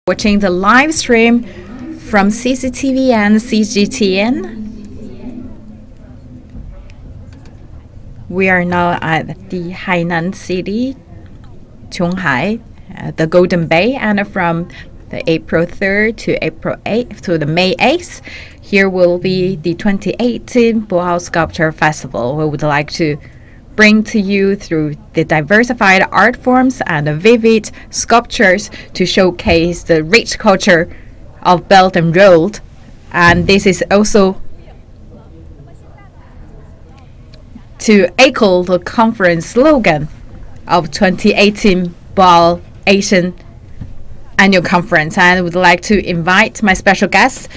Watching the live stream from CCTV and CGTN. We are now at the Hainan city, Zhonghai, the Golden Bay, and from the April 3rd to April 8th to the May 8th, here will be the 2018 Boao Sculpture Festival. We would like to bring to you through the diversified art forms and the vivid sculptures to showcase the rich culture of Belt and Road. And this is also to echo the conference slogan of 2018 Boao Asian Annual Conference. And I would like to invite my special guest,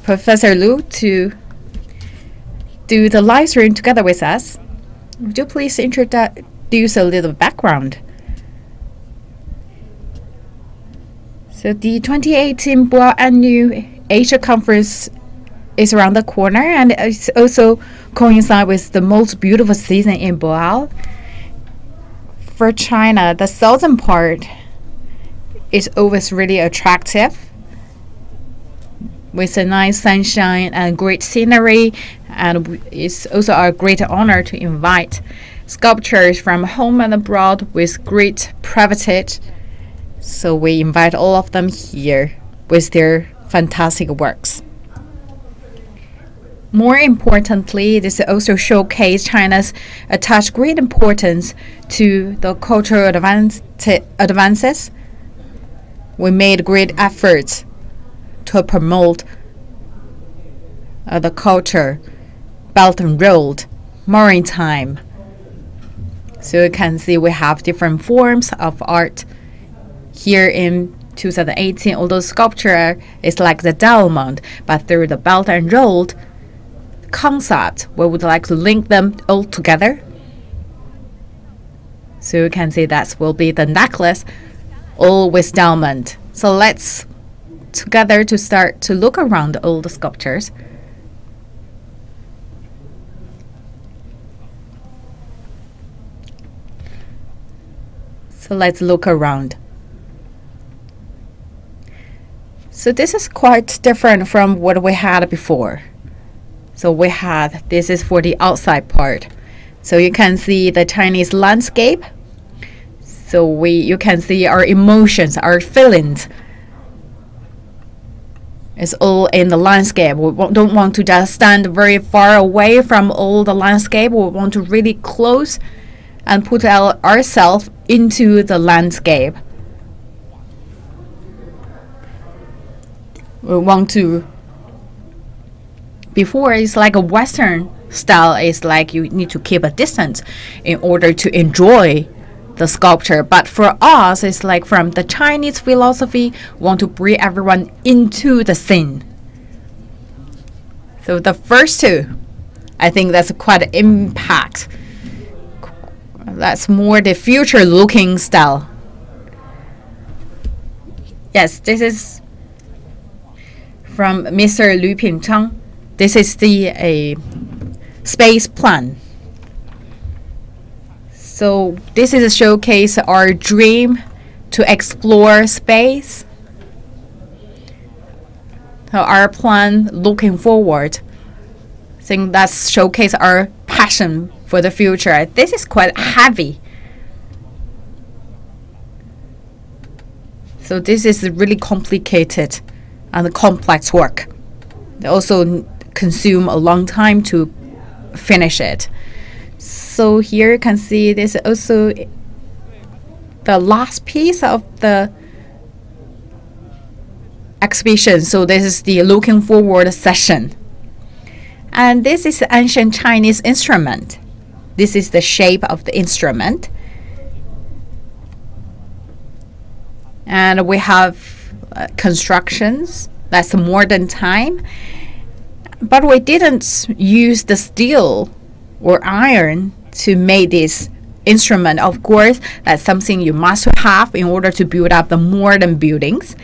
Professor Lu, to do the live stream together with us. Would you please introduce a little background? So the 2018 Boao Annual Asia Conference is around the corner, and it's also coincide with the most beautiful season in Boao. For China, the southern part is always really attractive, with a nice sunshine and great scenery, and it's also a great honor to invite sculptors from home and abroad with great privilege. So we invite all of them here with their fantastic works. More importantly, this also showcases China's attached great importance to the cultural advances. We made great efforts to promote the culture, Belt and Road, maritime. So you can see we have different forms of art here in 2018. Although sculpture is like the diamond, but through the Belt and Road concept, we would like to link them all together. So you can see that will be the necklace, all with diamond. So let's together to start to look around all the sculptures. So let's look around. So this is quite different from what we had before. So we had, this is for the outside part. So you can see the Chinese landscape. So you can see our emotions, our feelings. It's all in the landscape. We don't want to just stand very far away from all the landscape. We want to really close and put ourselves into the landscape. We want to, before it's like a Western style, it's like you need to keep a distance in order to enjoy the sculpture. But for us, it's like from the Chinese philosophy, want to bring everyone into the scene. So the first two, I think that's quite an impact. That's more the future looking style. Yes, this is from Mr. Lu Pingchang. This is the space plan. So this is a showcase our dream to explore space. So our plan looking forward. I think that's showcase our passion for the future. This is quite heavy. So this is really complicated and complex work. They also consume a long time to finish it. So here you can see this is also the last piece of the exhibition. So this is the looking forward session. And this is the ancient Chinese instrument. This is the shape of the instrument. And we have constructions. That's modern time. But we didn't use the steel or iron to make this instrument. Of course, that's something you must have in order to build up the modern buildings.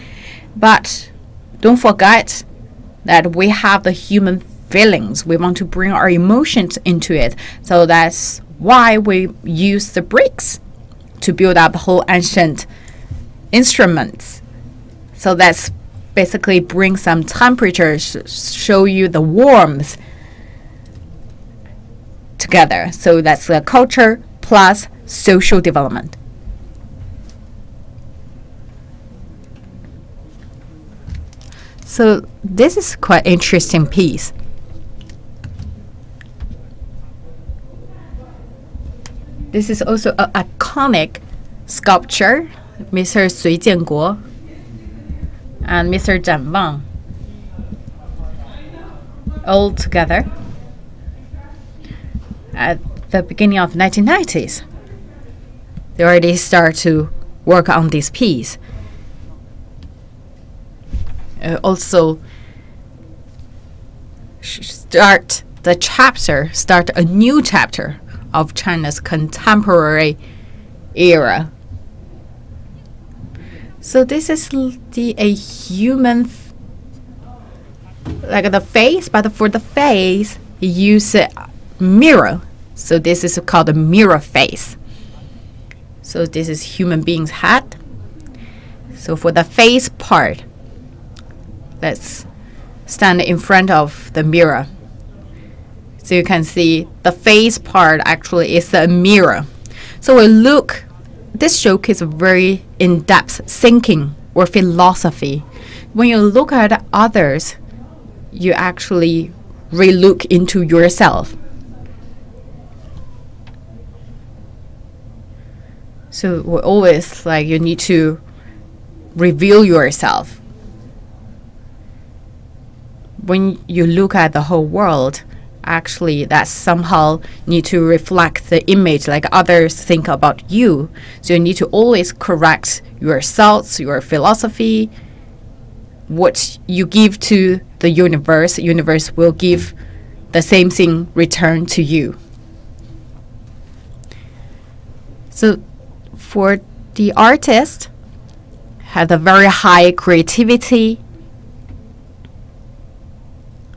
But don't forget that we have the human feelings. We want to bring our emotions into it. So that's why we use the bricks to build up the whole ancient instruments. So that's basically bring some temperature, show you the warmth together. So that's the culture plus social development. So this is quite interesting piece. This is also an iconic sculpture, Mr. Sui Jianguo and Mr. Zhan Wang, all together at the beginning of 1990s. They already start to work on this piece. Also start a new chapter of China's contemporary era. So this is a human, like the face, but for the face, you use a mirror. So this is called a mirror face. So this is human being's head. So for the face part, let's stand in front of the mirror. So you can see the face part actually is a mirror. So we look, this showcase very in-depth thinking or philosophy. When you look at others, you actually re-look into yourself. So we always like you need to reveal yourself. When you look at the whole world, actually that somehow need to reflect the image like others think about you. So you need to always correct your thoughts, your philosophy, what you give to the universe will give the same thing return to you. So for the artist, had a very high creativity,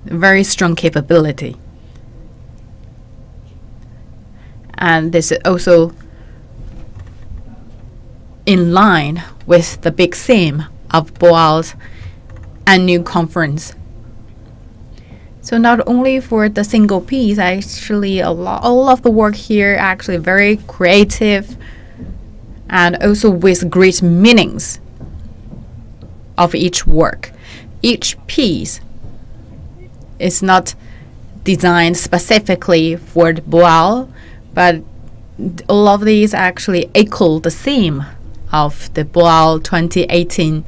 very strong capability. And this is also in line with the big theme of Boao's annual conference. So not only for the single piece, actually all of the work here actually very creative and also with great meanings of each work. Each piece is not designed specifically for the Boao, but all of these actually echo the theme of the Boao 2018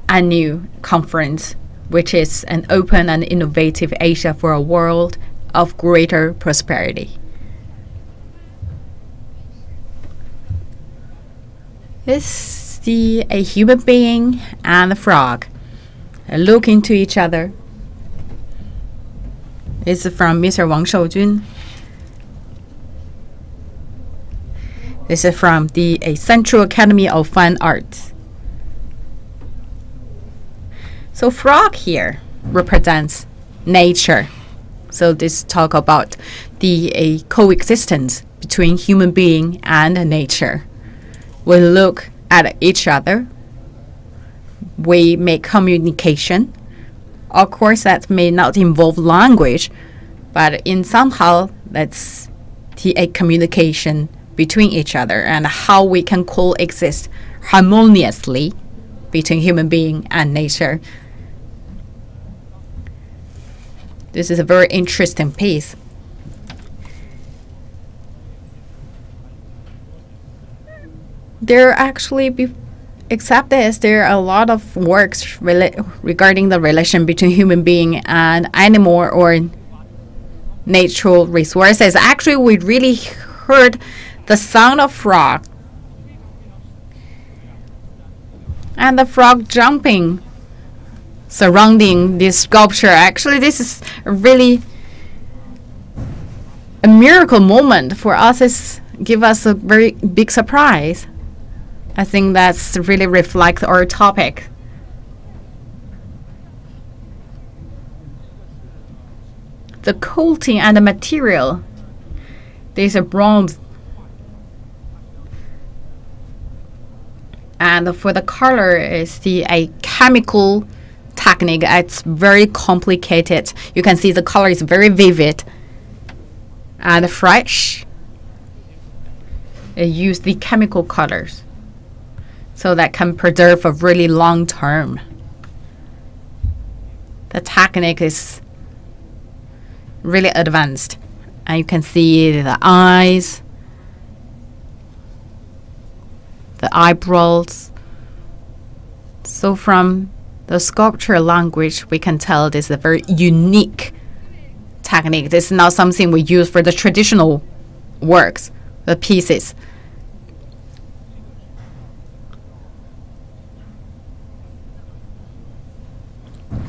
annual conference, which is an open and innovative Asia for a world of greater prosperity. This is a human being and a frog look into each other. It's from Mr. Wang Shoujun. This is from the Central Academy of Fine Arts. So frog here represents nature. So this talk about the coexistence between human being and nature. We look at each other. We make communication. Of course, that may not involve language, but in somehow that's a communication between each other and how we can coexist harmoniously between human being and nature. This is a very interesting piece. There actually, except this, there are a lot of works regarding the relation between human being and animal or natural resources. Actually, we really heard the sound of frog and the frog jumping surrounding this sculpture. Actually, this is really a miracle moment for us. It's give us a very big surprise. I think that's really reflects our topic. The coating and the material. There's a bronze And for the color, is a chemical technique. It's very complicated. You can see the color is very vivid and fresh. It use the chemical colors, so that can preserve a really long term. The technique is really advanced, and you can see the eyes, the eyebrows. So from the sculpture language, we can tell this is a very unique technique. This is not something we use for the traditional works, the pieces.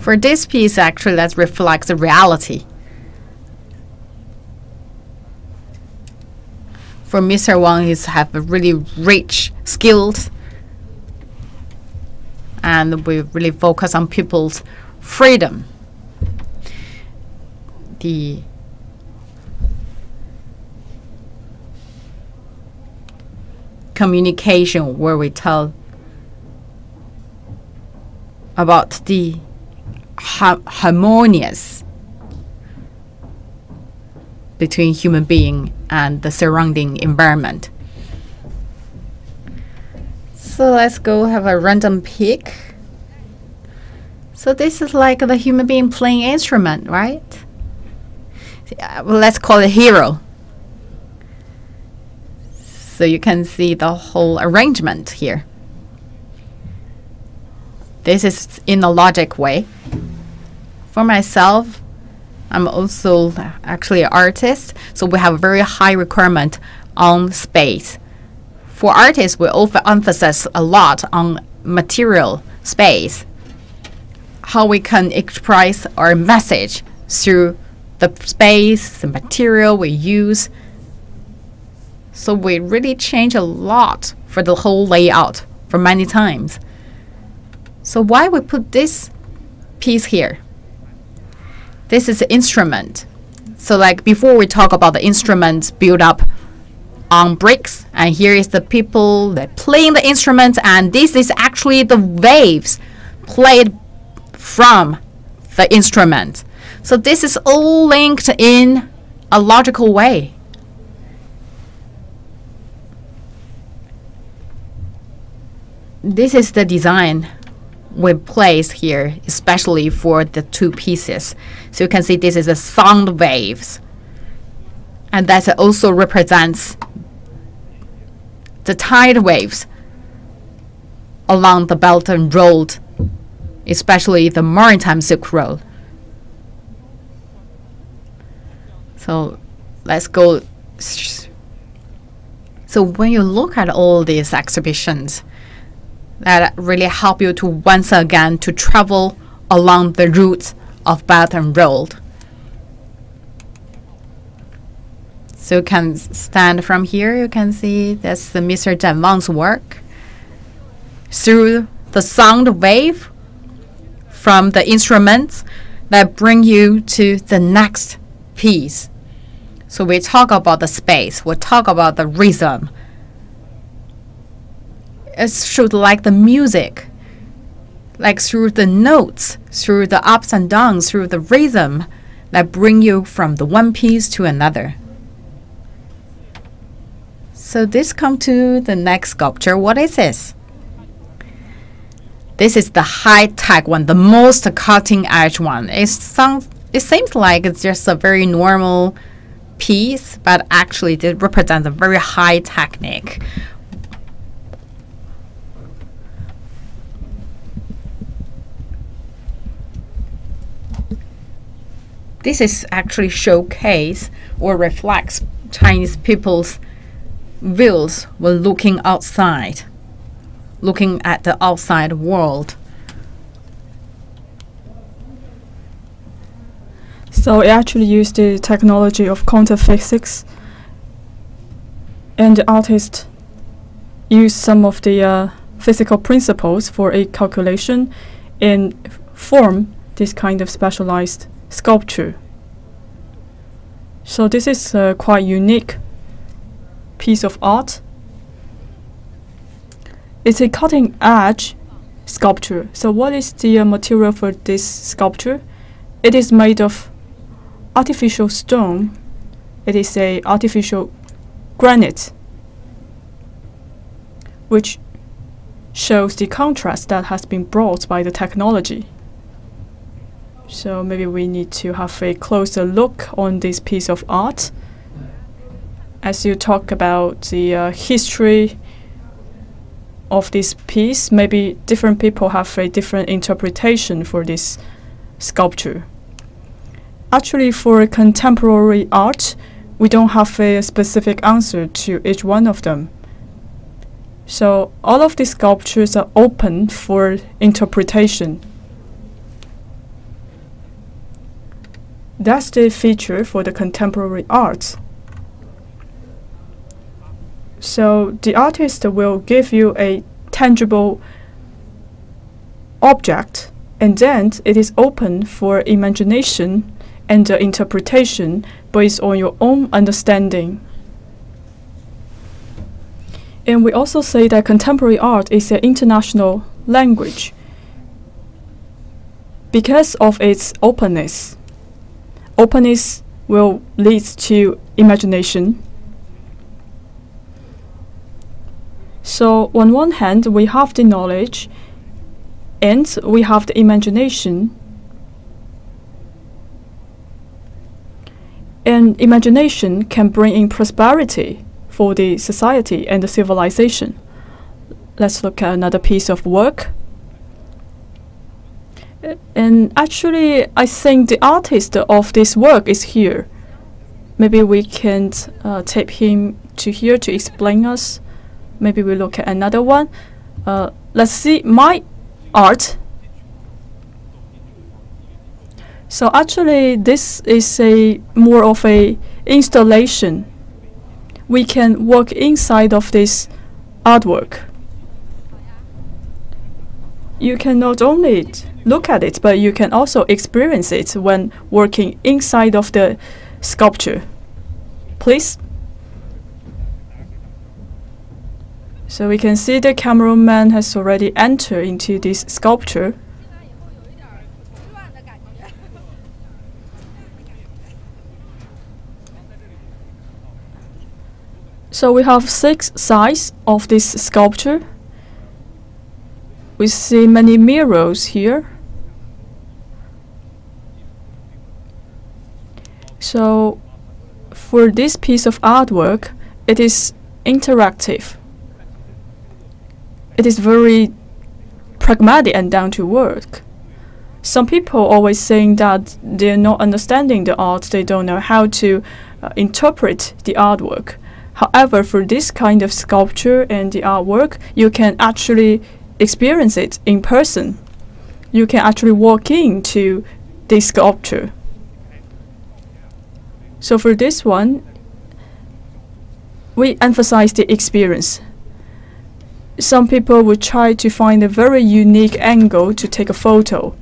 For this piece, actually, that reflects the reality. For Mr. Wang, he have a really rich skills, and we really focus on people's freedom. The communication, where we tell about the harmonious between human being and the surrounding environment. So let's go have a random pick. So this is like the human being playing instrument, right? Well, let's call it hero. So you can see the whole arrangement here. This is in a logic way. For myself, I'm also actually an artist, so we have a very high requirement on space. For artists, we often emphasize a lot on material space, how we can express our message through the space, the material we use. So we really change a lot for the whole layout for many times. So why we put this piece here? This is the instrument. So like before, we talk about the instruments built up on bricks, and here is the people that playing the instruments, and this is actually the waves played from the instrument. So this is all linked in a logical way. This is the design we place here, especially for the two pieces. So you can see this is the sound waves, and that also represents the tide waves along the Belt and Road, especially the maritime Silk Road. So let's go. So when you look at all these exhibitions, that really help you to once again to travel along the route of Belt and Road. So you can stand from here, you can see that's the Mr. Zhan Wang's work. Through the sound wave from the instruments that bring you to the next piece. So we talk about the space, we talk about the rhythm. It's should like the music, like through the notes, through the ups and downs, through the rhythm that bring you from the one piece to another. So this come to the next sculpture. What is this? This is the high-tech one, the most cutting-edge one. It seems like it's just a very normal piece, but actually it represents a very high technique. This is actually showcase or reflects Chinese people's views when looking outside, looking at the outside world. So it actually used the technology of quantum physics, and the artist used some of the physical principles for a calculation and form this kind of specialized sculpture. So this is a quite unique piece of art. it's a cutting-edge sculpture. So what is the material for this sculpture? It is made of artificial stone. It is a artificial granite, which shows the contrast that has been brought by the technology. So maybe we need to have a closer look on this piece of art. As you talk about the history of this piece, maybe different people have a different interpretation for this sculpture. Actually, for contemporary art, we don't have a specific answer to each one of them. So all of these sculptures are open for interpretation. That's the feature for the contemporary art. So the artist will give you a tangible object, and then it is open for imagination and interpretation based on your own understanding. And we also say that contemporary art is an international language because of its openness. Openness will lead to imagination. So on one hand, we have the knowledge and we have the imagination. And imagination can bring in prosperity for the society and the civilization. Let's look at another piece of work. And actually, I think the artist of this work is here. Maybe we can tape him to here to explain us. Maybe we look at another one. Let's see my art. So actually, this is a more of a installation. We can walk inside of this artwork. You can not only look at it, but you can also experience it when working inside of the sculpture. Please. So we can see the cameraman has already entered into this sculpture. So we have 6 sides of this sculpture. We see many mirrors here. So for this piece of artwork, it is interactive. It is very pragmatic and down to work. Some people always saying that they're not understanding the art, they don't know how to interpret the artwork. However, for this kind of sculpture and the artwork, you can actually experience it in person. You can actually walk into the sculpture. So for this one, we emphasize the experience. Some people would try to find a very unique angle to take a photo.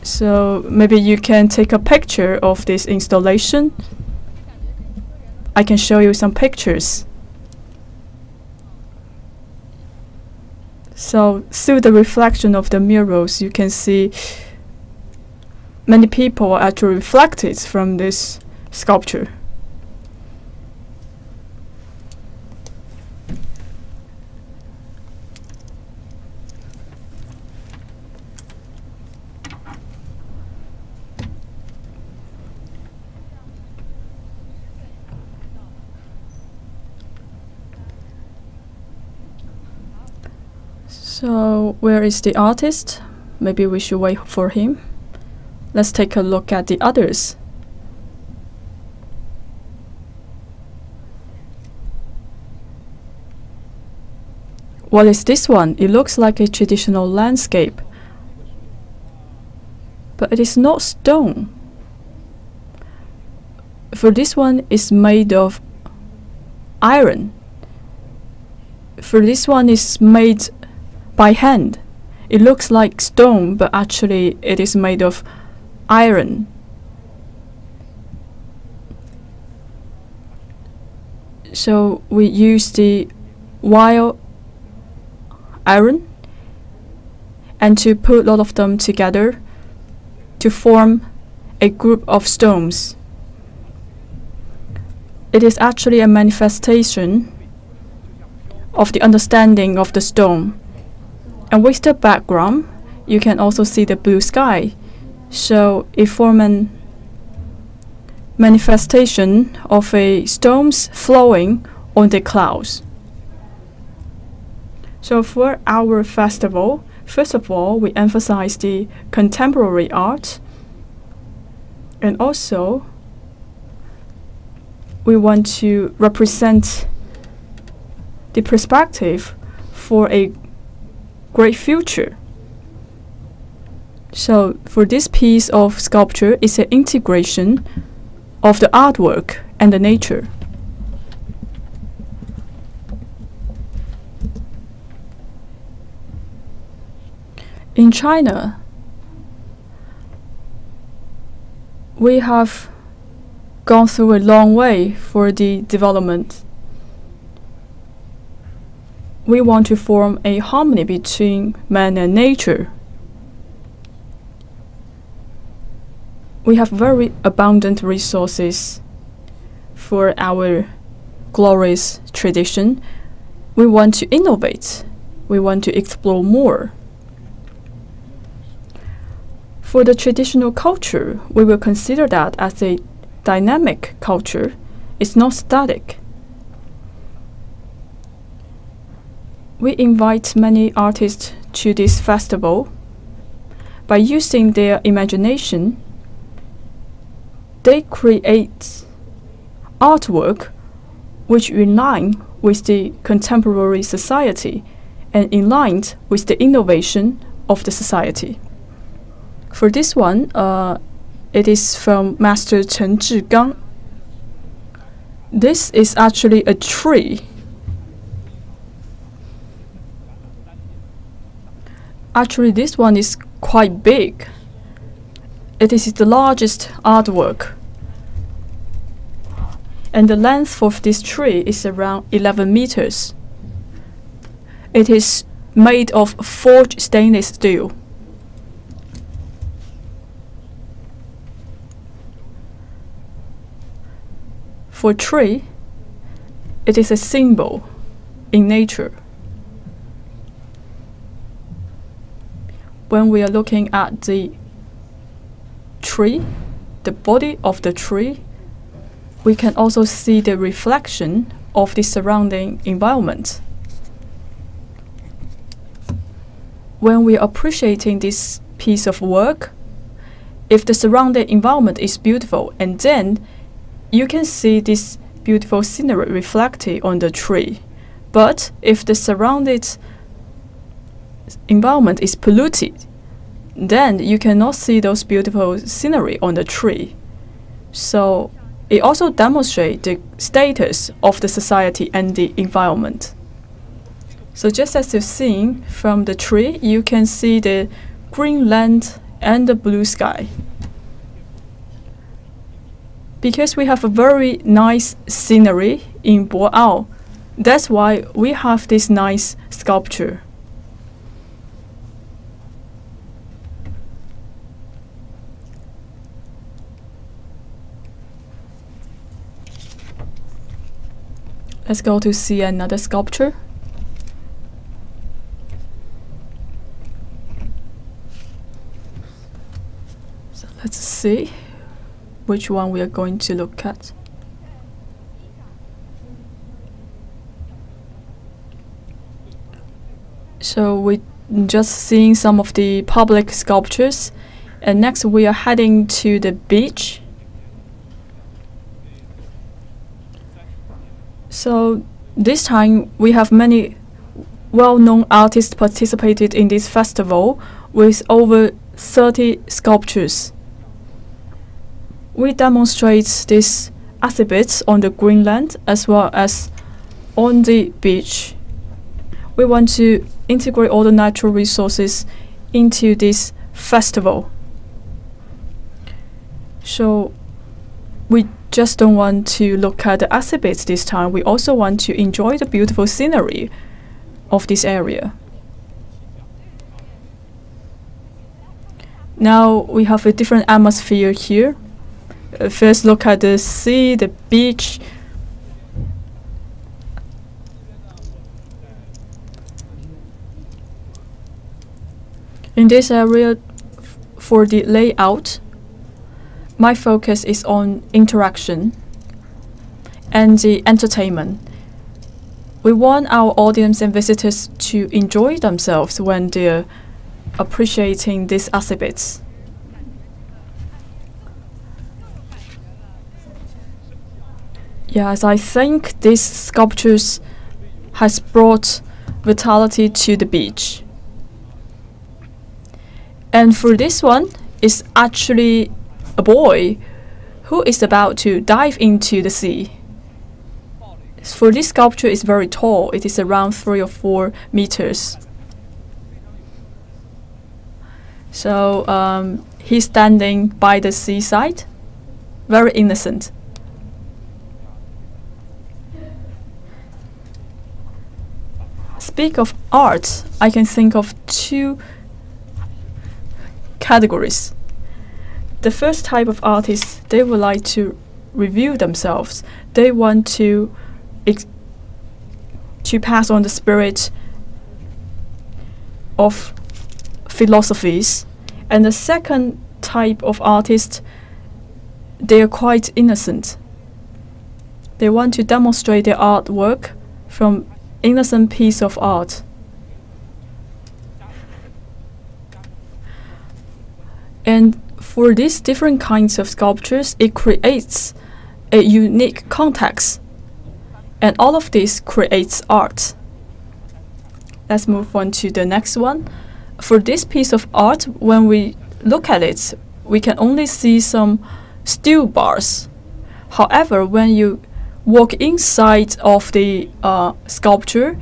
So maybe you can take a picture of this installation. I can show you some pictures. So through the reflection of the mirrors, you can see many people are actually reflected from this sculpture. So where is the artist? Maybe we should wait for him. Let's take a look at the others. What is this one? It looks like a traditional landscape, but it is not stone. For this one, it's made of iron. For this one, it's made by hand. It looks like stone, but actually it is made of iron. So we use the wire iron and to put a lot of them together to form a group of stones. It is actually a manifestation of the understanding of the stone. And with the background, you can also see the blue sky. So it forms a manifestation of a stones flowing on the clouds. So for our festival, first of all, we emphasize the contemporary art, and also we want to represent the perspective for a great future. So for this piece of sculpture, it's an integration of the artwork and the nature. In China, we have gone through a long way for the development. We want to form a harmony between man and nature. We have very abundant resources for our glorious tradition. We want to innovate. We want to explore more. For the traditional culture, we will consider that as a dynamic culture. It's not static. We invite many artists to this festival. By using their imagination, they create artwork which align with the contemporary society and in line with the innovation of the society. For this one, it is from Master Chen Zhigang. This is actually a tree. Actually, this one is quite big. It is the largest artwork. And the length of this tree is around 11 meters. It is made of forged stainless steel. For tree, it is a symbol in nature. When we are looking at the tree, the body of the tree, we can also see the reflection of the surrounding environment. When we are appreciating this piece of work, if the surrounding environment is beautiful, and then you can see this beautiful scenery reflected on the tree. But if the surrounded environment is polluted, then you cannot see those beautiful scenery on the tree. So it also demonstrates the status of the society and the environment. So just as you've seen from the tree, you can see the green land and the blue sky. Because we have a very nice scenery in Boao, that's why we have this nice sculpture. Let's go to see another sculpture. So let's see which one we are going to look at. So we just seeing some of the public sculptures, and next we are heading to the beach. So this time we have many well-known artists participated in this festival with over 30 sculptures. We demonstrate these exhibits on the Greenland as well as on the beach. We want to integrate all the natural resources into this festival. So we just don't want to look at the exhibits this time. We also want to enjoy the beautiful scenery of this area. Now we have a different atmosphere here. First, look at the sea, the beach. In this area, for the layout, my focus is on interaction and the entertainment. We want our audience and visitors to enjoy themselves when they're appreciating these exhibits. Yes, I think these sculptures has brought vitality to the beach. And for this one, it's actually a boy who is about to dive into the sea. For this sculpture, it's very tall. It is around 3 or 4 meters. So he's standing by the seaside, very innocent. Speak of art, I can think of 2 categories. The first type of artists, they would like to review themselves. They want to pass on the spirit of philosophies. And the second type of artist, they are quite innocent. They want to demonstrate their artwork from innocent piece of art. And for these different kinds of sculptures, it creates a unique context. And all of this creates art. Let's move on to the next one. For this piece of art, when we look at it, we can only see some steel bars. However, when you walk inside of the sculpture,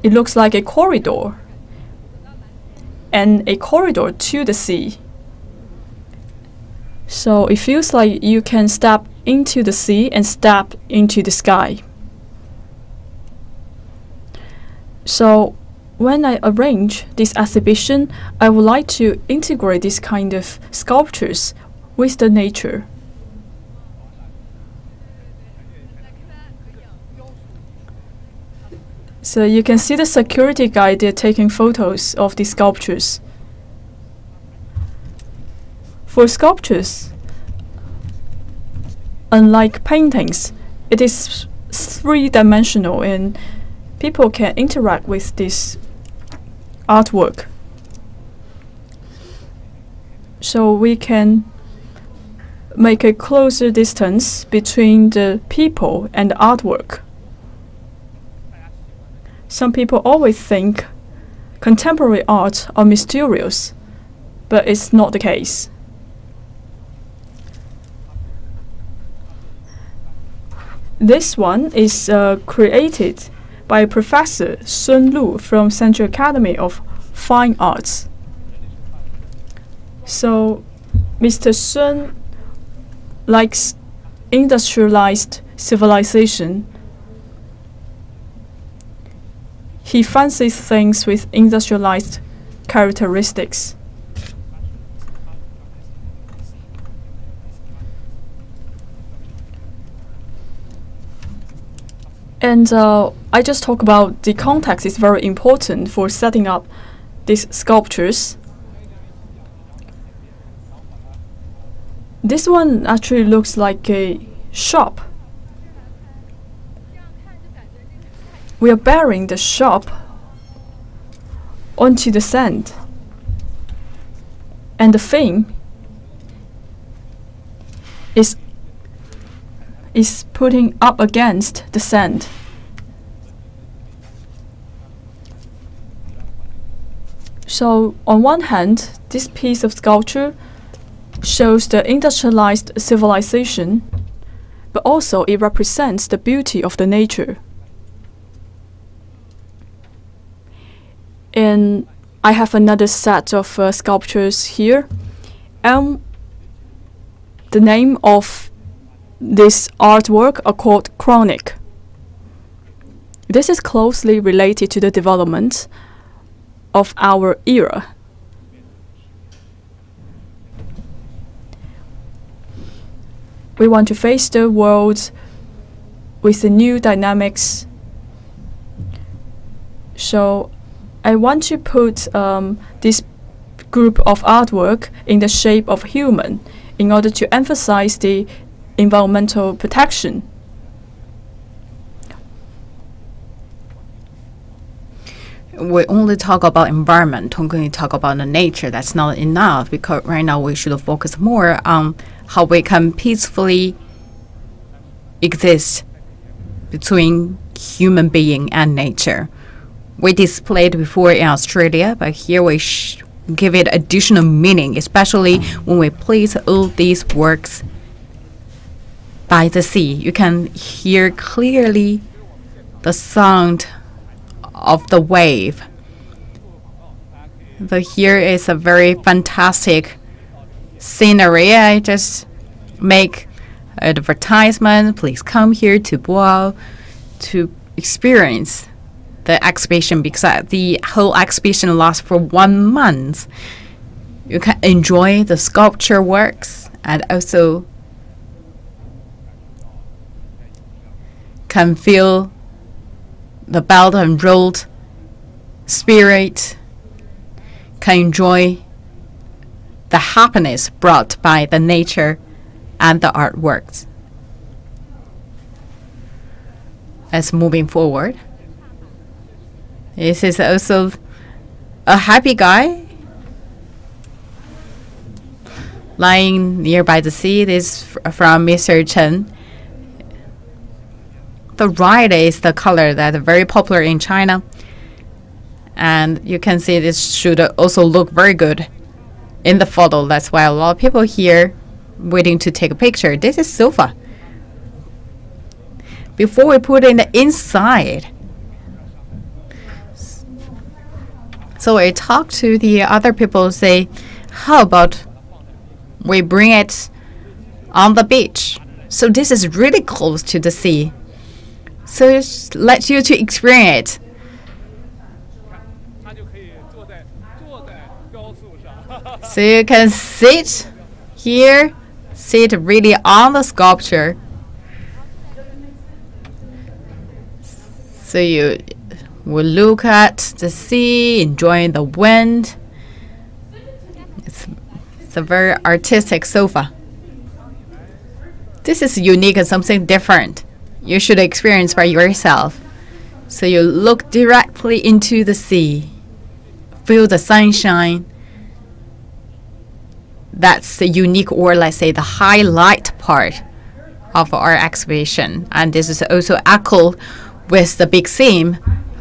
it looks like a corridor, and a corridor to the sea. So it feels like you can step into the sea and step into the sky. So when I arrange this exhibition, I would like to integrate this kind of sculptures with the nature. So you can see the security guide, they're taking photos of the sculptures. For sculptures, unlike paintings, it is 3-dimensional and people can interact with this artwork. So we can make a closer distance between the people and the artwork. Some people always think contemporary art are mysterious, but it's not the case. This one is created by Professor Sun Lu from Central Academy of Fine Arts. So Mr. Sun likes industrialized civilization. He fancies things with industrialized characteristics. And I just talk about the context is very important for setting up these sculptures. This one actually looks like a shop. We are burying the shop onto the sand. And the thing is putting up against the sand. So on one hand, this piece of sculpture shows the industrialized civilization, but also it represents the beauty of the nature. And I have another set of sculptures here. The name of This artwork are called chronic. This is closely related to the development of our era. We want to face the world with the new dynamics. So I want to put this group of artwork in the shape of human in order to emphasize the environmental protection. We only talk about environment, only talk about the nature. That's not enough, because right now we should focus more on how we can peacefully exist between human being and nature. We displayed before in Australia, but here we give it additional meaning, especially when we place all these works by the sea. You can hear clearly the sound of the wave. But here is a very fantastic scenery. I just make advertisement. Please come here to Boao to experience the exhibition, because the whole exhibition lasts for 1 month. You can enjoy the sculpture works and also can feel the Belt and Road spirit, can enjoy the happiness brought by the nature and the artworks. As moving forward, this is also a happy guy lying nearby the sea. This is from Mr. Chen. The red is the color that is very popular in China. And you can see this should also look very good in the photo. That's why a lot of people here waiting to take a picture. This is sofa. Before we put in the inside, so I talk to the other people, say, how about we bring it on the beach? So this is really close to the sea. So it lets you to experience it. So you can sit here, sit really on the sculpture. So you will look at the sea, enjoying the wind. It's a very artistic sofa. This is unique and something different. You should experience by yourself. So you look directly into the sea, feel the sunshine. That's the unique, or let's say the highlight part of our exhibition. And this is also echoed with the big theme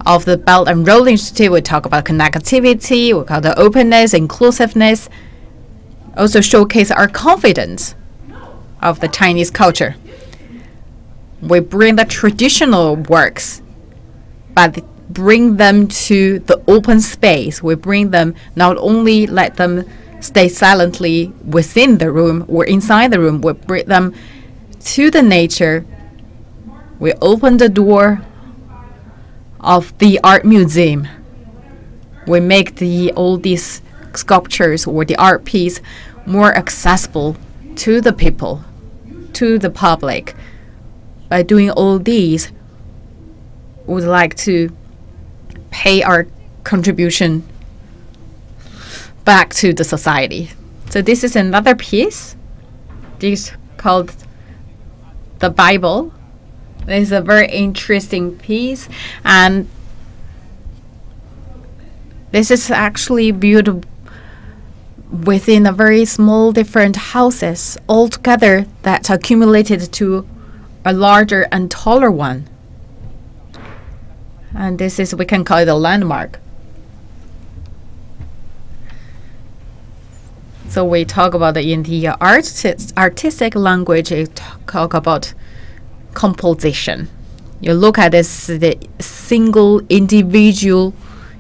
of the Belt and Road Initiative. We talk about connectivity, we call the openness, inclusiveness, also showcase our confidence of the Chinese culture. We bring the traditional works, but bring them to the open space. We bring them, not only let them stay silently within the room or inside the room, we bring them to the nature. We open the door of the art museum. We make all these sculptures or the art piece more accessible to the people, to the public. By doing all these, we would like to pay our contribution back to the society. So this is another piece. This is called the Bible. This is a very interesting piece, and this is actually built within a very small different houses all together that accumulated to a larger and taller one. And this is, we can call it a landmark. So we talk about in the artistic language, we talk about composition. You look at this, the single individual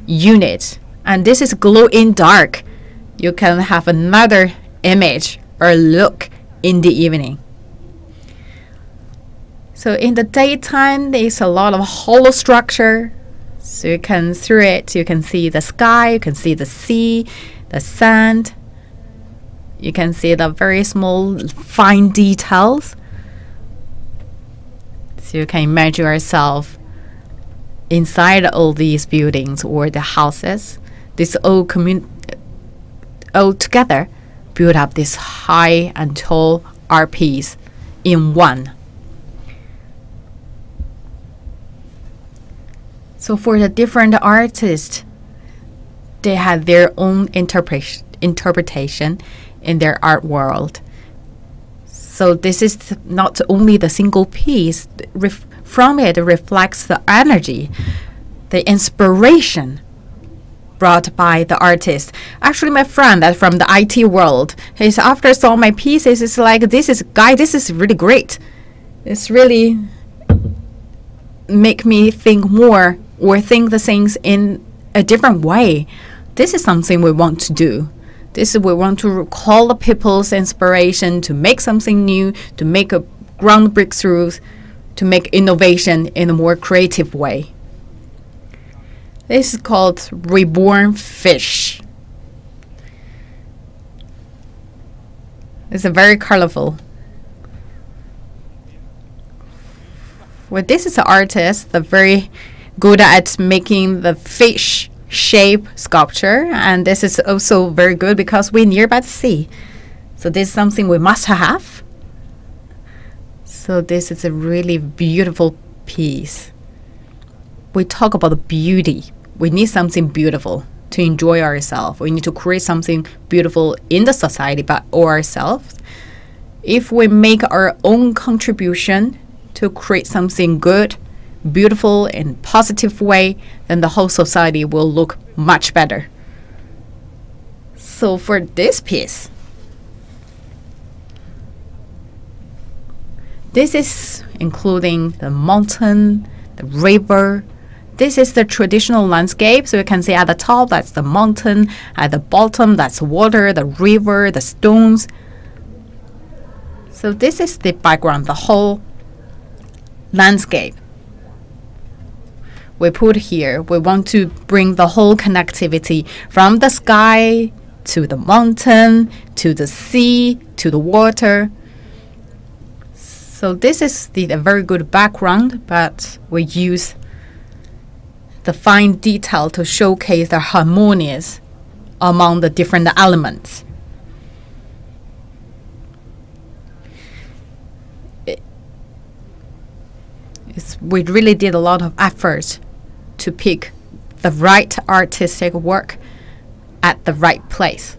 unit, and this is glow in dark. You can have another image or look in the evening. So in the daytime, there's a lot of hollow structure. So you can, through it, you can see the sky, you can see the sea, the sand. You can see the very small, fine details. So you can imagine yourself inside all these buildings or the houses. This all together build up this high and tall art piece in one. So for the different artists, they have their own interpretation in their art world. So this is not only the single piece. From it reflects the energy, the inspiration brought by the artist. Actually, my friend that's from the IT world, he's after saw my pieces, it's like, this is really great. It's really make me think more or think the things in a different way. This is something we want to do. We want to recall the people's inspiration to make something new, to make a ground breakthroughs, to make innovation in a more creative way. This is called reborn fish. It's a very colorful. Well, this is an artist that's very good at making the fish shape sculpture, and this is also very good because we're nearby the sea. So this is something we must have. So this is a really beautiful piece. We talk about the beauty. We need something beautiful to enjoy ourselves. We need to create something beautiful in the society but ourselves. If we make our own contribution to create something good, beautiful, and positive way, then the whole society will look much better. So for this piece, this is including the mountain, the river. This is the traditional landscape. So you can see at the top, that's the mountain. At the bottom, that's water, the river, the stones. So this is the background, the whole landscape. We put here, we want to bring the whole connectivity from the sky to the mountain, to the sea, to the water. So this is a very good background, but we use the fine detail to showcase the harmonious among the different elements. We really did a lot of effort to pick the right artistic work at the right place.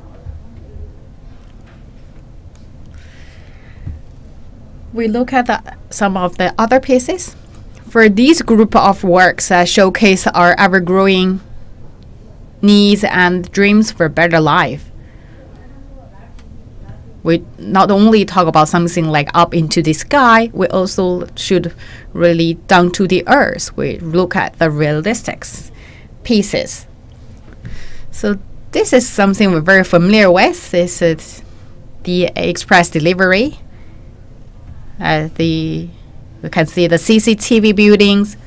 We look at some of the other pieces. For these group of works showcase our ever-growing needs and dreams for a better life. We not only talk about something like up into the sky, we also should really down to the earth. We look at the realistic pieces. So this is something we're very familiar with. This is the express delivery. We can see the CCTV buildings.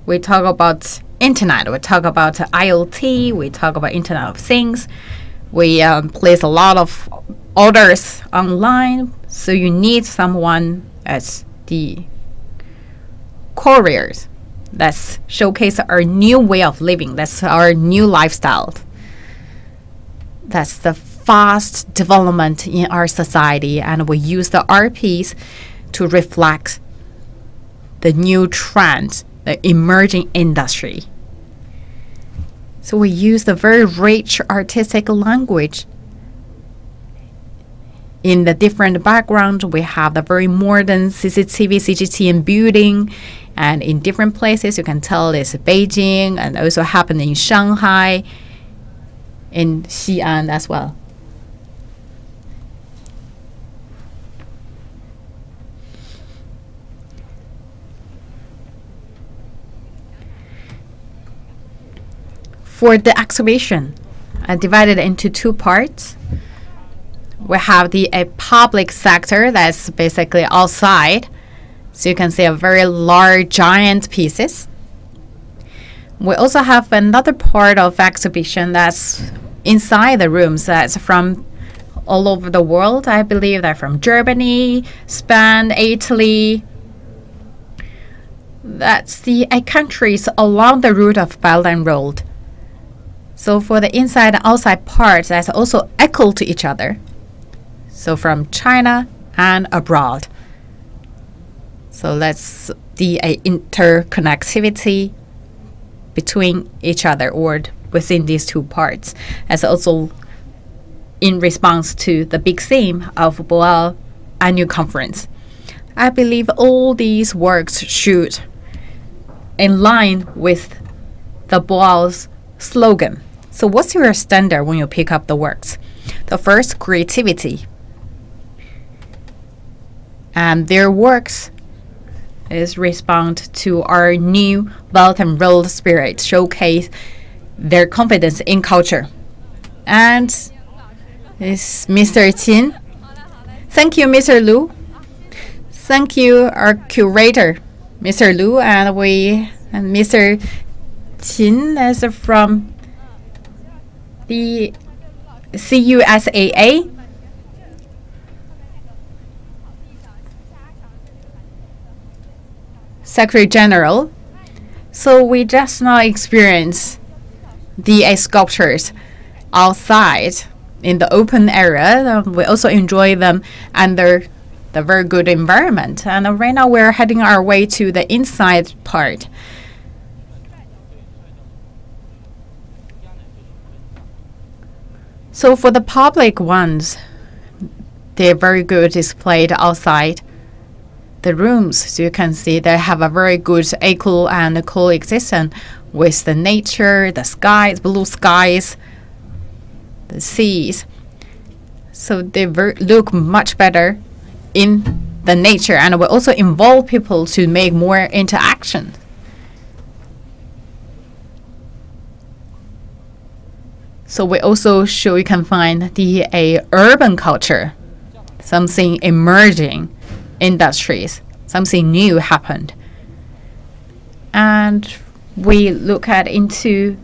We talk about internet, we talk about IoT, we talk about Internet of Things. We place a lot of orders online, so you need someone as the couriers. Let's showcase our new way of living. That's our new lifestyle. That's the fast development in our society, and we use the art piece to reflect the new trends, the emerging industry. So we use the very rich artistic language. In the different background, we have the very modern CCTV, CGTN building, and in different places you can tell it's Beijing, and also happened in Shanghai, in Xi'an as well. For the exhibition, I divided it into two parts. we have the public sector that's basically outside. So you can see a very large, giant pieces. We also have another part of exhibition that's inside the rooms that's from all over the world. I believe they're from Germany, Spain, Italy. That's the 8 countries along the route of Belt and Road. So for the inside and outside parts, that's also equal to each other. So from China and abroad. So that's the interconnectivity between each other or within these 2 parts. As also in response to the big theme of Boao Annual Conference. I believe all these works should in line with the Boao's slogan. So what's your standard when you pick up the works? The first, creativity. And their works is respond to our new Belt and Road spirit, showcase their confidence in culture. And it's Mr. Qin. Thank you, Mr. Lu. Thank you, our curator, Mr. Lu, and Mr. Qin is from the CUSAA. Secretary General. So we just now experience the sculptures outside in the open area. We also enjoy them under the very good environment. And right now we're heading our way to the inside part. So for the public ones, they're very good displayed outside the rooms. So you can see they have a very good equal and coexistence with the nature, the skies, blue skies, the seas. So they look much better in the nature, and will also involve people to make more interaction. So we also show you can find the urban culture, something emerging industries, something new happened. And we look at into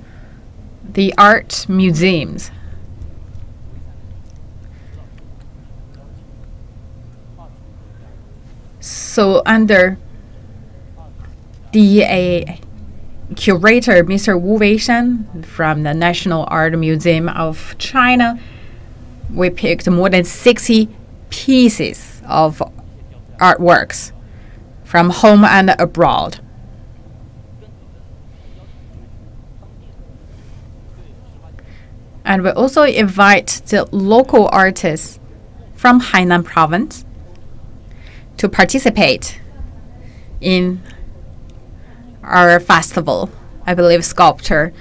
the art museums. So under the curator, Mr. Wu Weishan from the National Art Museum of China, we picked more than 60 pieces of artworks from home and abroad. And we also invite the local artists from Hainan province to participate in our festival. I believe sculpture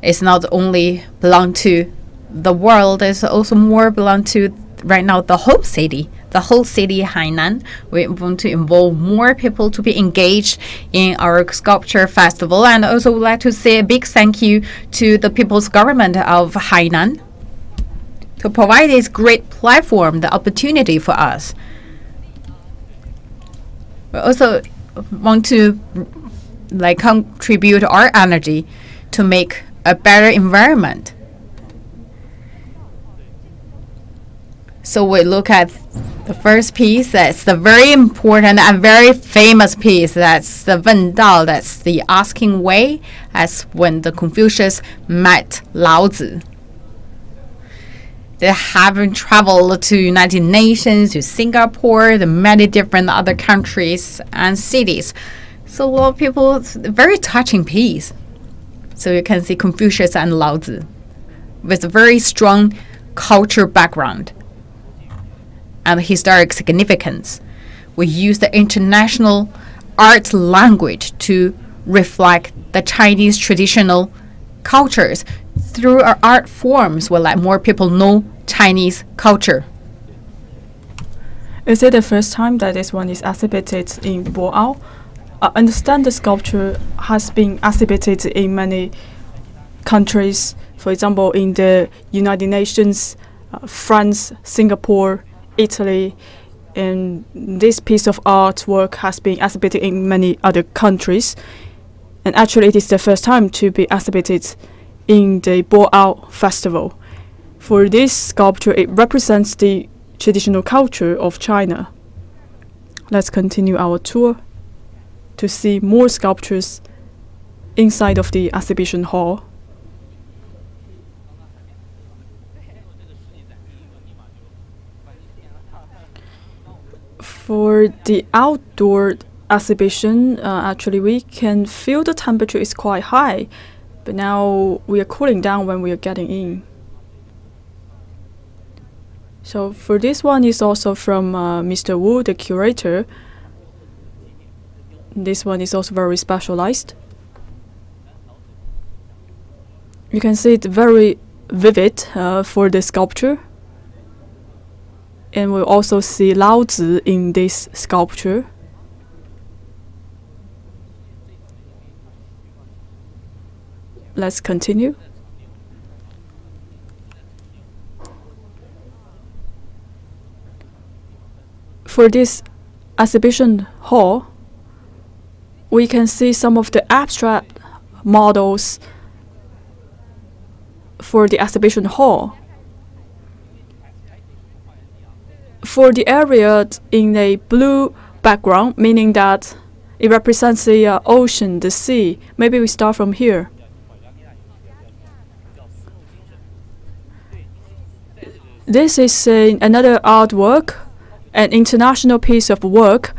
is not only belong to the world, it's also more belong to right now the whole city Hainan. We want to involve more people to be engaged in our sculpture festival, and also would like to say a big thank you to the people's government of Hainan to provide this great platform, the opportunity for us. We also want to contribute our energy to make a better environment. So we look at the first piece. That's the very important and very famous piece. That's the Wen Dao. That's the asking way. As when the Confucius met Lao Tzu. They haven't traveled to United Nations, to Singapore, to many different other countries and cities. So a lot of people, very touching piece. So you can see Confucius and Lao Tzu with a very strong culture background and historic significance. We use the international art language to reflect the Chinese traditional cultures. Through our art forms, we'll let more people know Chinese culture. Is it the first time that this one is exhibited in Boao? I understand the sculpture has been exhibited in many countries, for example, in the United Nations France, Singapore, Italy, and this piece of artwork has been exhibited in many other countries. And actually, it is the first time to be exhibited in the Boao Festival. For this sculpture, it represents the traditional culture of China. Let's continue our tour to see more sculptures inside of the exhibition hall. For the outdoor exhibition, actually we can feel the temperature is quite high, but now we are cooling down when we are getting in. So for this one is also from Mr. Wu, the curator. This one is also very specialized. You can see it very vivid for the sculpture. And we'll also see Laozi in this sculpture. Let's continue. For this exhibition hall, we can see some of the abstract models for the exhibition hall. For the area in a blue background, meaning that it represents the ocean, the sea. Maybe we start from here. This is another artwork, an international piece of work.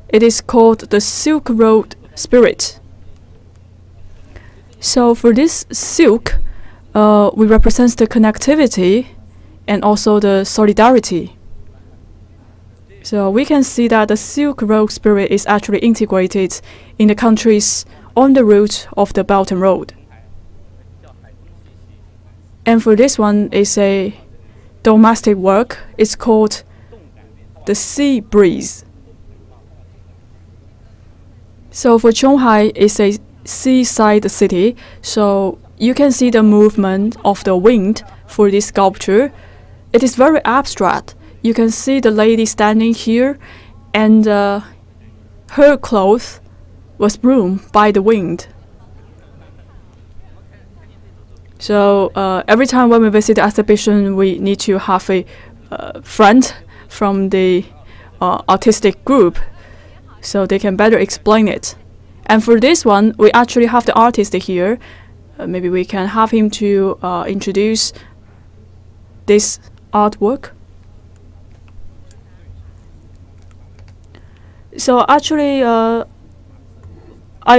It is called the Silk Road Spirit. So for this silk, we represent the connectivity and also the solidarity. So we can see that the Silk Road Spirit is actually integrated in the countries on the route of the Belt and Road. And for this one is a domestic work. It's called the Sea Breeze. So for Zhonghai, it's a seaside city, so you can see the movement of the wind for this sculpture. It is very abstract. You can see the lady standing here, and her clothes was blown by the wind. So every time when we visit the exhibition, we need to have a friend from the artistic group, so they can better explain it. And for this one, we actually have the artist here. Maybe we can have him to introduce this artwork. So actually, I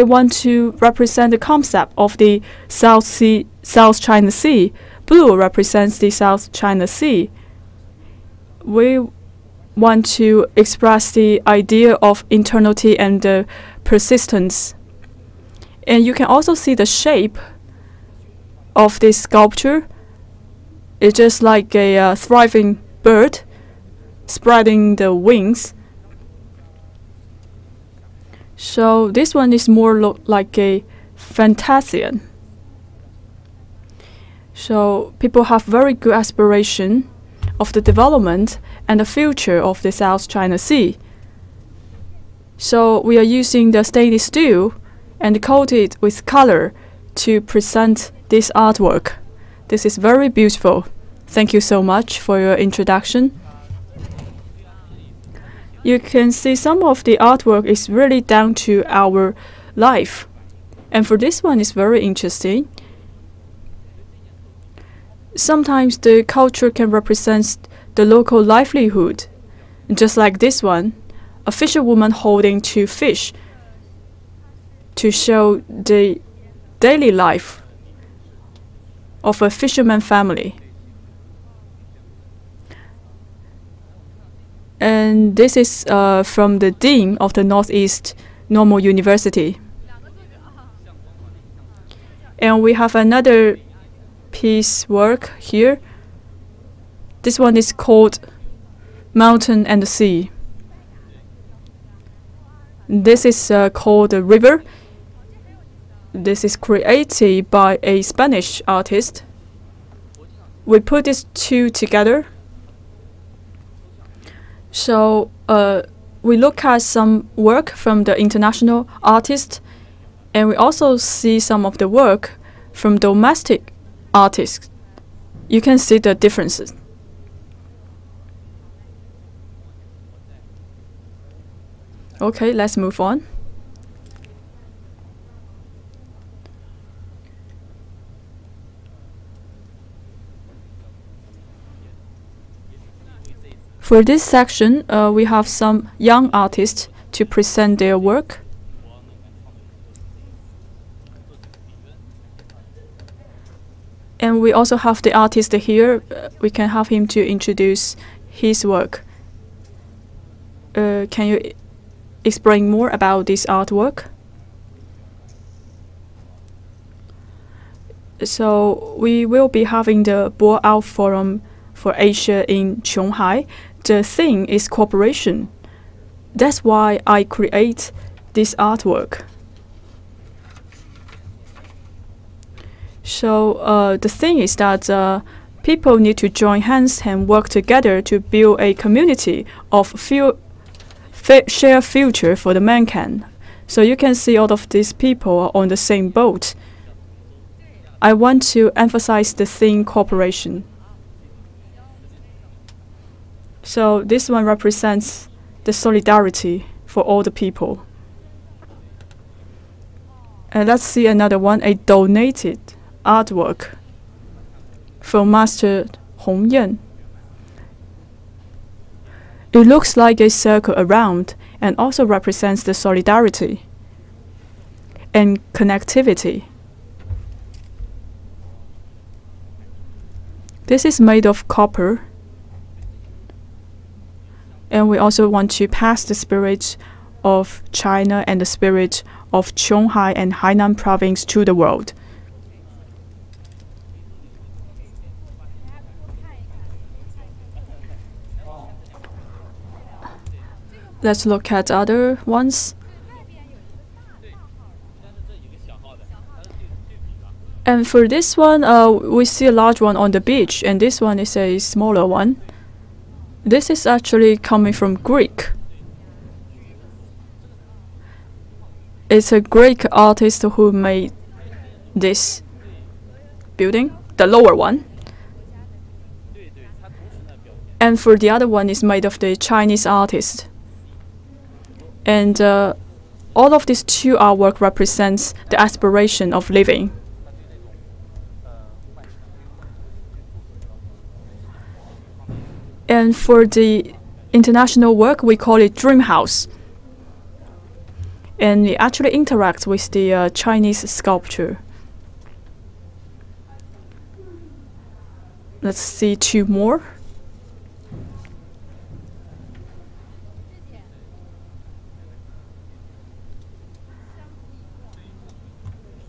want to represent the concept of the South China Sea. Blue represents the South China Sea. We want to express the idea of eternity and persistence. And you can also see the shape of this sculpture. It's just like a thriving bird spreading the wings. So this one is more like a Fantasian. So people have very good aspiration of the development and the future of the South China Sea. So we are using the stainless steel and coat it with color to present this artwork. This is very beautiful. Thank you so much for your introduction. You can see some of the artwork is really down to our life. And for this one, it's very interesting. Sometimes the culture can represent the local livelihood. Just like this one, a fisherwoman holding 2 fish to show the daily life of a fisherman family. And this is from the Dean of the Northeast Normal University. And we have another piece work here. This one is called Mountain and the Sea. This is called the River. This is created by a Spanish artist. we put these two together. So we look at some work from the international artists, and we also see some of the work from domestic artists. You can see the differences. Okay, let's move on. For this section, we have some young artists to present their work. And we also have the artist here. We can have him to introduce his work. Can you explain more about this artwork? So we will be having the Boao Forum for Asia in Shanghai. The theme is cooperation. That's why I create this artwork. So the thing is that people need to join hands and work together to build a community of shared future for the mankind. So you can see all of these people are on the same boat. I want to emphasize the theme cooperation. So this one represents the solidarity for all the people. And let's see another one, a donated artwork from Master Hong Yan. It looks like a circle around and also represents the solidarity and connectivity. This is made of copper. And we also want to pass the spirit of China and the spirit of Shanghai and Hainan province to the world. Let's look at other ones. And for this one, we see a large one on the beach, and this one is a smaller one. This is actually coming from Greek. It's a Greek artist who made this building, the lower one. And for the other one is made of the Chinese artist. And all of these two artwork represents the aspiration of living. And for the international work, we call it Dream House. And it actually interacts with the Chinese sculpture. Let's see two more.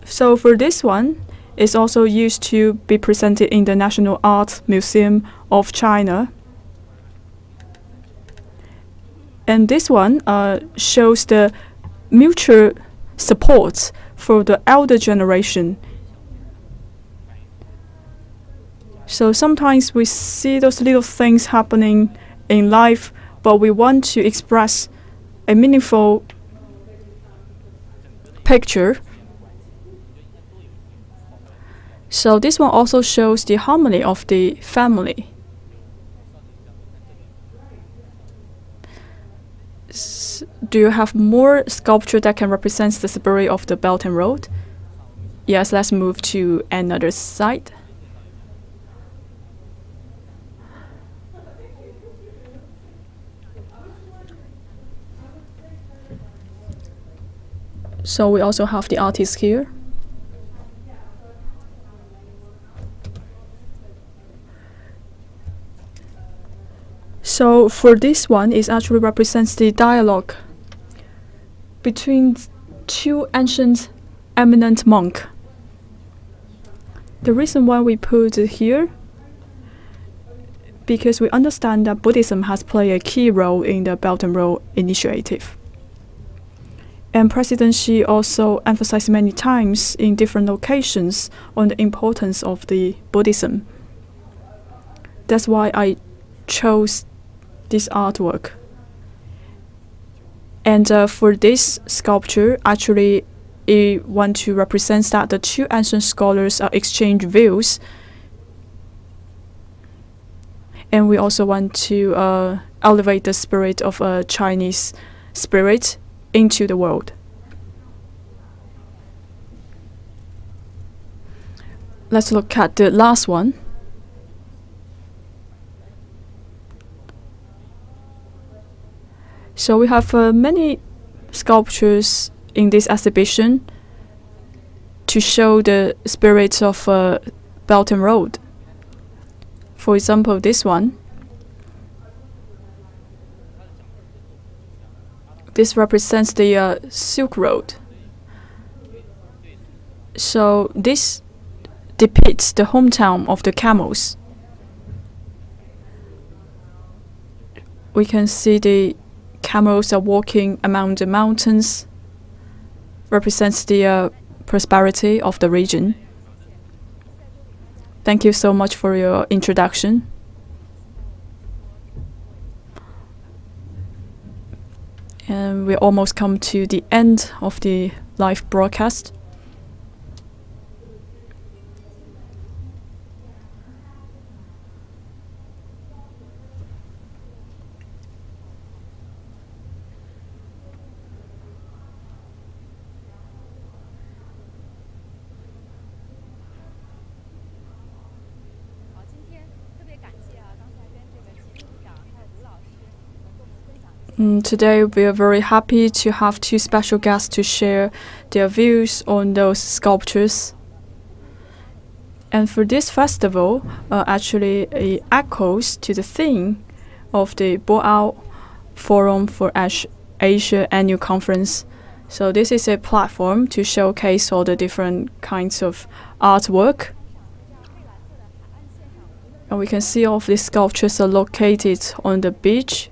So for this one, it's also used to be presented in the National Art Museum of China. And this one shows the mutual support for the elder generation. So sometimes we see those little things happening in life, but we want to express a meaningful picture. So this one also shows the harmony of the family. Do you have more sculpture that can represent the spirit of the Belt and Road? Yes, let's move to another side. So we also have the artist here. So for this one, it actually represents the dialogue between two ancient eminent monks. The reason why we put it here, because we understand that Buddhism has played a key role in the Belt and Road Initiative. And President Xi also emphasized many times in different locations on the importance of the Buddhism. That's why I chose this artwork. And for this sculpture, actually, I want to represent that the two ancient scholars exchange views. And we also want to elevate the spirit of a Chinese spirit into the world. Let's look at the last one. So we have many sculptures in this exhibition to show the spirit of Belt and Road. For example, this one. This represents the Silk Road. So this depicts the hometown of the camels. We can see the camels are walking among the mountains, represents the prosperity of the region. Thank you so much for your introduction. And we almost come to the end of the live broadcast. Today we are very happy to have two special guests to share their views on those sculptures. And for this festival, actually it echoes to the theme of the Boao Forum for Asia Annual Conference. So this is a platform to showcase all the different kinds of artwork. And we can see all of these sculptures are located on the beach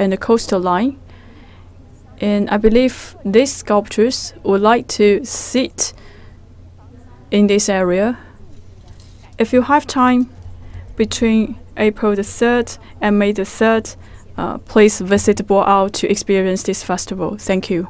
and the coastal line. And I believe these sculptures would like to sit in this area. If you have time between April the 3rd and May the 3rd, please visit Boao to experience this festival. Thank you.